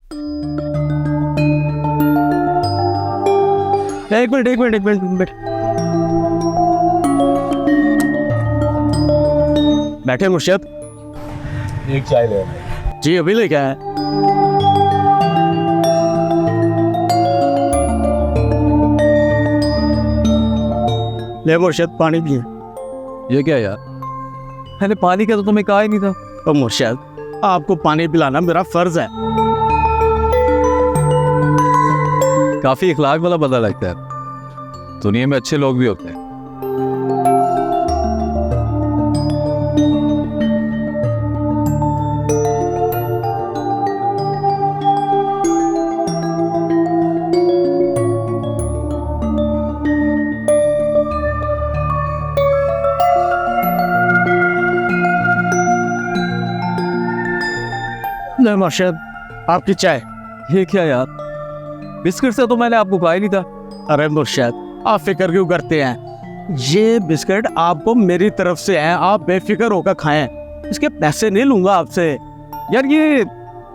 एक मिनट एक मिनट एक मिनट मिनट बैठे मुर्शिद। एक चाय ले। जी अभी लेके आया। ले मुर्शिद पानी पिए। ये क्या यार, मैंने पानी का तो तुम्हें कहा ही नहीं था। तो मुर्शिद, आपको पानी पिलाना मेरा फर्ज है। काफी इखलाक वाला बंदा लगता है। दुनिया में अच्छे लोग भी होते हैं। ले मुर्शिद, आपकी चाय। ये क्या यार, बिस्किट से तो मैंने आपको कहा ही नहीं था। अरे मुर्शिद, आप फिक्र क्यों करते हैं? ये बिस्किट आपको मेरी तरफ से है, आप बेफिक्र होकर खाएं। इसके पैसे नहीं लूंगा आपसे। यार ये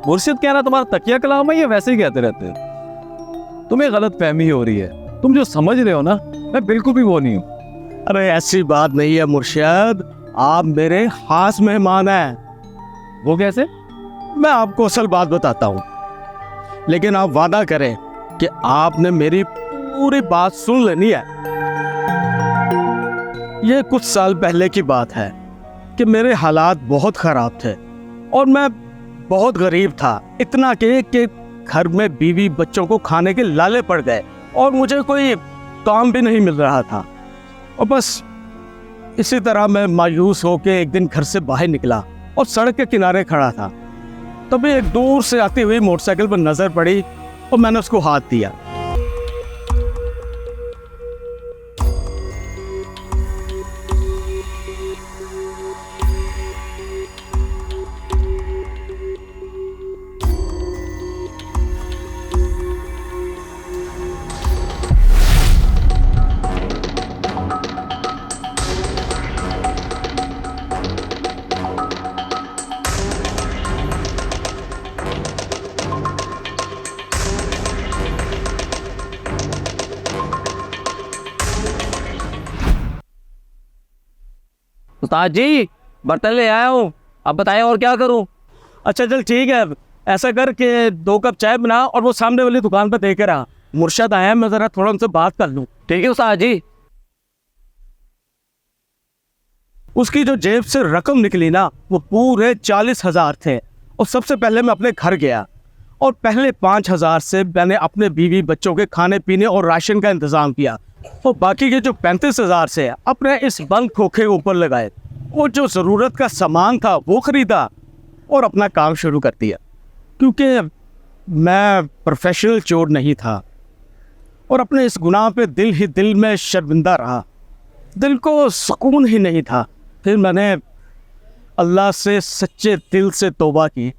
मुर्शिद कहना तुम्हारा तकिया कलाम है या वैसे ही कहते रहते हो? तुम्हें गलत फहमी हो रही है। तुम जो समझ रहे हो ना, मैं बिल्कुल भी वो नहीं हूँ। अरे ऐसी बात नहीं है मुर्शिद, आप मेरे खास मेहमान हैं। वो कैसे? मैं आपको असल बात बताता हूँ, लेकिन आप वादा करें कि आपने मेरी पूरी बात सुन लेनी है। ये कुछ साल पहले की बात है कि मेरे हालात बहुत खराब थे और मैं बहुत गरीब था। इतना कि घर में बीवी बच्चों को खाने के लाले पड़ गए और मुझे कोई काम भी नहीं मिल रहा था। और बस इसी तरह मैं मायूस होकर एक दिन घर से बाहर निकला और सड़क के किनारे खड़ा था। तभी एक दूर से आती हुई मोटरसाइकिल पर नजर पड़ी और मैंने उसको हाथ दिया। उस्ताद जी, बर्तन ले आया हूँ। अब बताएं और क्या करूँ? अच्छा चल ठीक है, ऐसा कर के 2 कप चाय बना और वो सामने वाली दुकान पर देकर आ। मुर्शिद आया, मैं जरा थोड़ा उनसे बात कर लूँ। ठीक है उस्ताद जी। उसकी जो जेब से रकम निकली ना, वो पूरे 40,000 थे। और सबसे पहले मैं अपने घर गया और पहले 5,000 से मैंने अपने बीवी बच्चों के खाने पीने और राशन का इंतजाम किया और बाकी के जो 35,000 से अपने इस बंद खोखे के ऊपर लगाए। वो जो ज़रूरत का सामान था वो ख़रीदा और अपना काम शुरू कर दिया। क्योंकि मैं प्रोफेशनल चोर नहीं था और अपने इस गुनाह पे दिल ही दिल में शर्मिंदा रहा। दिल को सुकून ही नहीं था। फिर मैंने अल्लाह से सच्चे दिल से तौबा की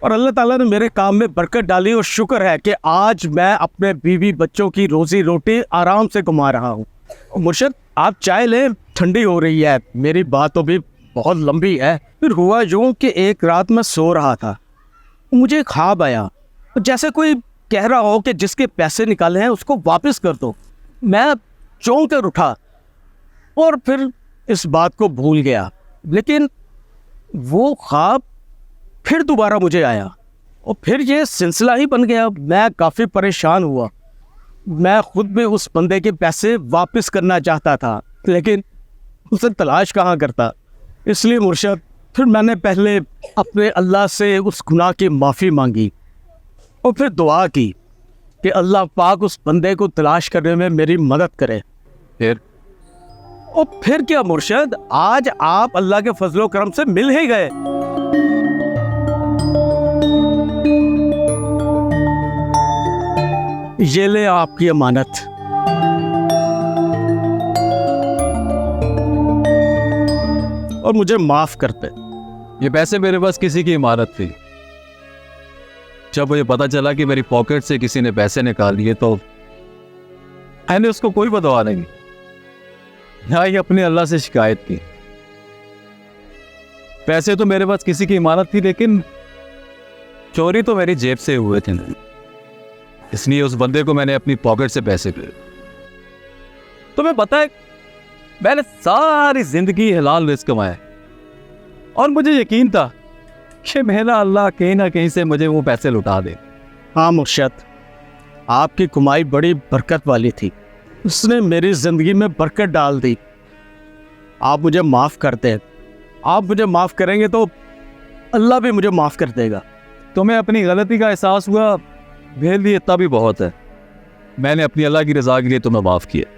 और अल्लाह ताला ने मेरे काम में बरकत डाली और शुक्र है कि आज मैं अपने बीवी बच्चों की रोज़ी रोटी आराम से कमा रहा हूँ। मुर्शिद, आप चाय लें, ठंडी हो रही है। मेरी बात तो भी बहुत लंबी है। फिर हुआ यूँ कि एक रात मैं सो रहा था, मुझे ख्वाब आया जैसे कोई कह रहा हो कि जिसके पैसे निकाले हैं उसको वापस कर दो। मैं चौंक कर उठा और फिर इस बात को भूल गया। लेकिन वो ख्वाब फिर दोबारा मुझे आया और फिर ये सिलसिला ही बन गया। मैं काफ़ी परेशान हुआ। मैं खुद में उस बंदे के पैसे वापस करना चाहता था, लेकिन उसे तलाश कहाँ करता। इसलिए मुर्शिद, फिर मैंने पहले अपने अल्लाह से उस गुनाह की माफ़ी मांगी और फिर दुआ की कि अल्लाह पाक उस बंदे को तलाश करने में मेरी मदद करे। फिर और फिर क्या मुर्शिद, आज आप अल्लाह के फजलो करम से मिल ही गए। ये ले आपकी अमानत। और मुझे माफ करते। ये पैसे मेरे पास किसी की इमारत थी। जब मुझे पता चला कि मेरी पॉकेट से किसी ने पैसे निकाल लिए तो मैंने उसको कोई बदवा नहीं, ना ही अपने अल्लाह से शिकायत की। पैसे तो मेरे पास किसी की इमारत थी, लेकिन चोरी तो मेरी जेब से हुए थे ना, इसलिए उस बंदे को मैंने अपनी पॉकेट से पैसे दिए। तुम्हें पता है, मैंने सारी जिंदगी हलाल रिस्क कमाया और मुझे यकीन था कि मेरा अल्लाह कहीं ना कहीं से मुझे वो पैसे लुटा दे। हाँ मुर्शद, आपकी कमाई बड़ी बरकत वाली थी, उसने मेरी ज़िंदगी में बरकत डाल दी। आप मुझे माफ़ कर दें, आप मुझे माफ़ करेंगे तो अल्लाह भी मुझे माफ़ कर देगा। तुम्हें अपनी गलती का एहसास हुआ, मेरे लिए इतना भी बहुत है। मैंने अपनी अल्लाह की रज़ा के लिए तुम्हें माफ़ किया।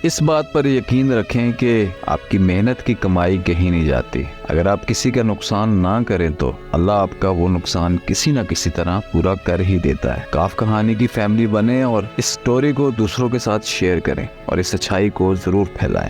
इस बात पर यकीन रखें कि आपकी मेहनत की कमाई कहीं नहीं जाती। अगर आप किसी का नुकसान ना करें तो अल्लाह आपका वो नुकसान किसी न किसी तरह पूरा कर ही देता है। काफ कहानी की फैमिली बने और इस स्टोरी को दूसरों के साथ शेयर करें और इस अच्छाई को ज़रूर फैलाएं।